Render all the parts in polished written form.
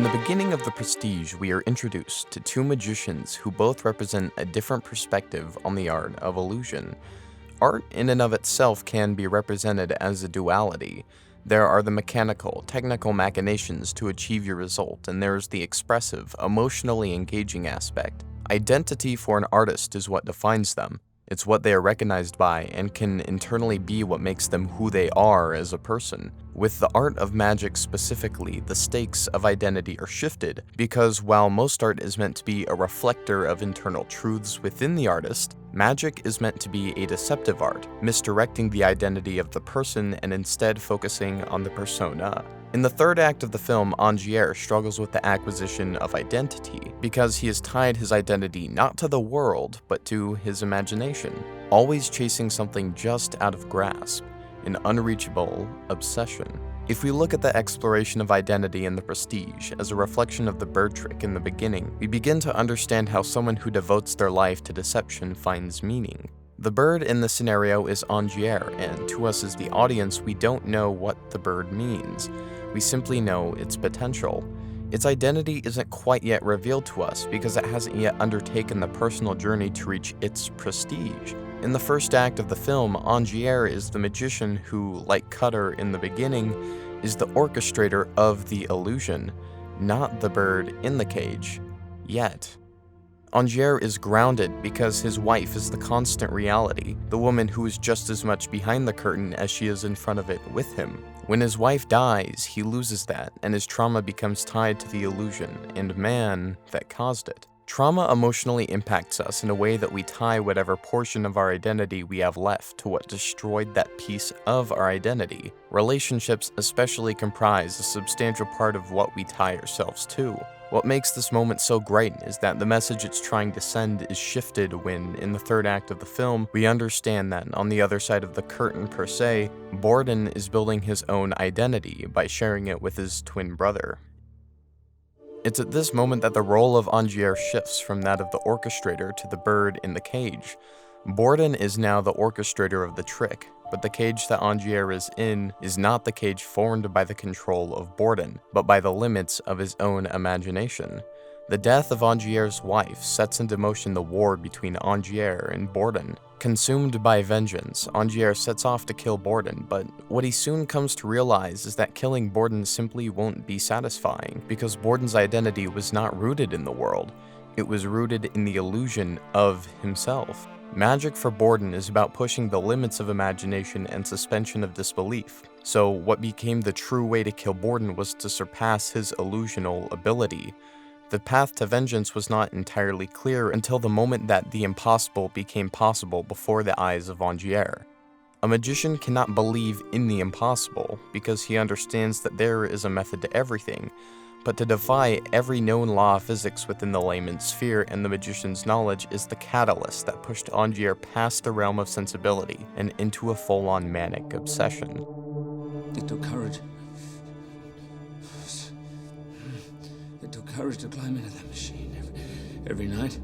In the beginning of The Prestige, we are introduced to two magicians who both represent a different perspective on the art of illusion. Art in and of itself can be represented as a duality. There are the mechanical, technical machinations to achieve your result, and there is the expressive, emotionally engaging aspect. Identity for an artist is what defines them. It's what they are recognized by and can internally be what makes them who they are as a person. With the art of magic specifically, the stakes of identity are shifted because while most art is meant to be a reflector of internal truths within the artist, magic is meant to be a deceptive art, misdirecting the identity of the person and instead focusing on the persona. In the third act of the film, Angier struggles with the acquisition of identity because he has tied his identity not to the world, but to his imagination, always chasing something just out of grasp, an unreachable obsession. If we look at the exploration of identity in The Prestige as a reflection of the bird trick in the beginning, we begin to understand how someone who devotes their life to deception finds meaning. The bird in the scenario is Angier, and to us as the audience, we don't know what the bird means. We simply know its potential. Its identity isn't quite yet revealed to us because it hasn't yet undertaken the personal journey to reach its prestige. In the first act of the film, Angier is the magician who, like Cutter in the beginning, is the orchestrator of the illusion, not the bird in the cage. Yet. Angier is grounded because his wife is the constant reality, the woman who is just as much behind the curtain as she is in front of it with him. When his wife dies, he loses that, and his trauma becomes tied to the illusion and man that caused it. Trauma emotionally impacts us in a way that we tie whatever portion of our identity we have left to what destroyed that piece of our identity. Relationships especially comprise a substantial part of what we tie ourselves to. What makes this moment so great is that the message it's trying to send is shifted when, in the third act of the film, we understand that on the other side of the curtain per se, Borden is building his own identity by sharing it with his twin brother. It's at this moment that the role of Angier shifts from that of the orchestrator to the bird in the cage. Borden is now the orchestrator of the trick, but the cage that Angier is in is not the cage formed by the control of Borden, but by the limits of his own imagination. The death of Angier's wife sets into motion the war between Angier and Borden. Consumed by vengeance, Angier sets off to kill Borden, but what he soon comes to realize is that killing Borden simply won't be satisfying, because Borden's identity was not rooted in the world. It was rooted in the illusion of himself. Magic for Borden is about pushing the limits of imagination and suspension of disbelief. So what became the true way to kill Borden was to surpass his illusional ability. The path to vengeance was not entirely clear until the moment that the impossible became possible before the eyes of Angier. A magician cannot believe in the impossible because he understands that there is a method to everything, but to defy every known law of physics within the layman's sphere and the magician's knowledge is the catalyst that pushed Angier past the realm of sensibility and into a full-on manic obsession. It took courage. It took courage to climb into that machine every night.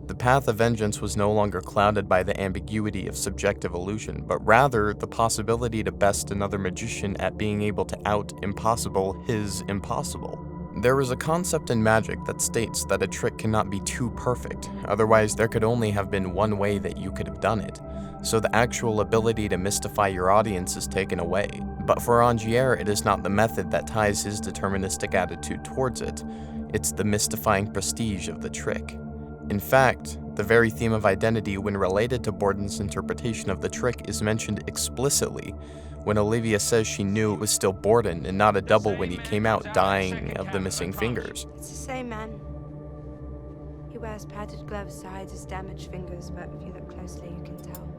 The path of vengeance was no longer clouded by the ambiguity of subjective illusion, but rather the possibility to best another magician at being able to out-impossible his impossible. There is a concept in magic that states that a trick cannot be too perfect, otherwise there could only have been one way that you could have done it, so the actual ability to mystify your audience is taken away. But for Angier, it is not the method that ties his deterministic attitude towards it, it's the mystifying prestige of the trick. In fact, the very theme of identity when related to Borden's interpretation of the trick is mentioned explicitly when Olivia says she knew it was still Borden and not a double when he came out dying of the missing fingers. It's the same man. He wears padded gloves to hide his damaged fingers, but if you look closely, you can tell.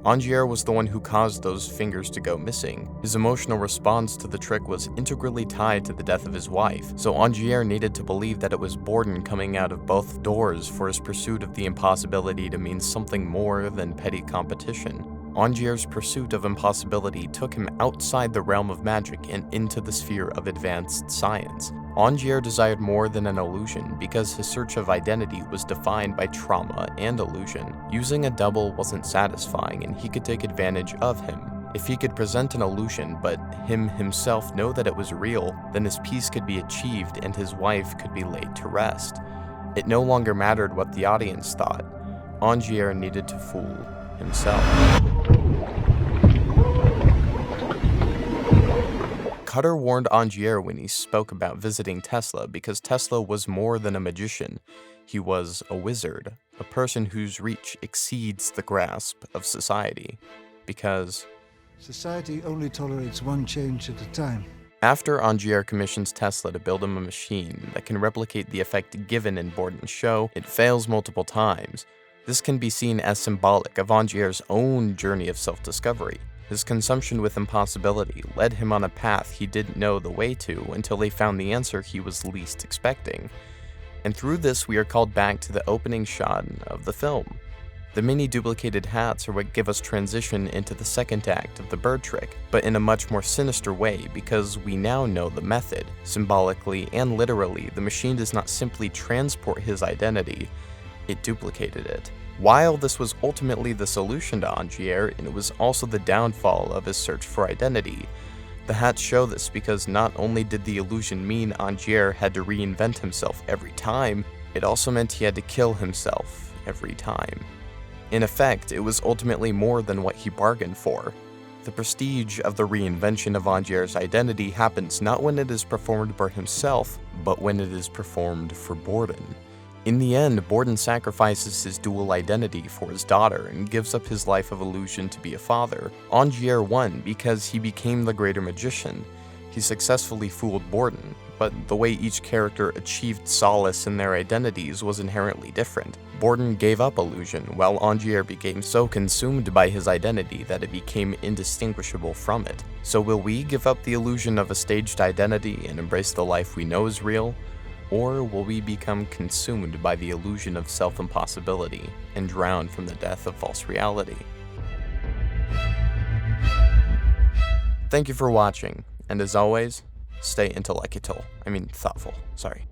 Angier was the one who caused those fingers to go missing. His emotional response to the trick was integrally tied to the death of his wife, so Angier needed to believe that it was Borden coming out of both doors for his pursuit of the impossibility to mean something more than petty competition. Angier's pursuit of impossibility took him outside the realm of magic and into the sphere of advanced science. Angier desired more than an illusion because his search of identity was defined by trauma and illusion. Using a double wasn't satisfying and he could take advantage of him. If he could present an illusion, but him himself know that it was real, then his peace could be achieved and his wife could be laid to rest. It no longer mattered what the audience thought. Angier needed to fool himself. Cutter warned Angier when he spoke about visiting Tesla because Tesla was more than a magician. He was a wizard, a person whose reach exceeds the grasp of society. Because society only tolerates one change at a time. After Angier commissions Tesla to build him a machine that can replicate the effect given in Borden's show, it fails multiple times. This can be seen as symbolic of Angier's own journey of self-discovery. His consumption with impossibility led him on a path he didn't know the way to until he found the answer he was least expecting. And through this, we are called back to the opening shot of the film. The many duplicated hats are what give us transition into the second act of the bird trick, but in a much more sinister way because we now know the method. Symbolically and literally, the machine does not simply transport his identity, it duplicated it. While this was ultimately the solution to Angier, and it was also the downfall of his search for identity. The hats show this because not only did the illusion mean Angier had to reinvent himself every time, it also meant he had to kill himself every time. In effect, it was ultimately more than what he bargained for. The prestige of the reinvention of Angier's identity happens not when it is performed by himself, but when it is performed for Borden. In the end, Borden sacrifices his dual identity for his daughter and gives up his life of illusion to be a father. Angier won because he became the greater magician. He successfully fooled Borden, but the way each character achieved solace in their identities was inherently different. Borden gave up illusion, while Angier became so consumed by his identity that it became indistinguishable from it. So will we give up the illusion of a staged identity and embrace the life we know is real? Or will we become consumed by the illusion of self-impossibility and drown from the death of false reality? Thank you for watching, and as always, stay thoughtful. Sorry.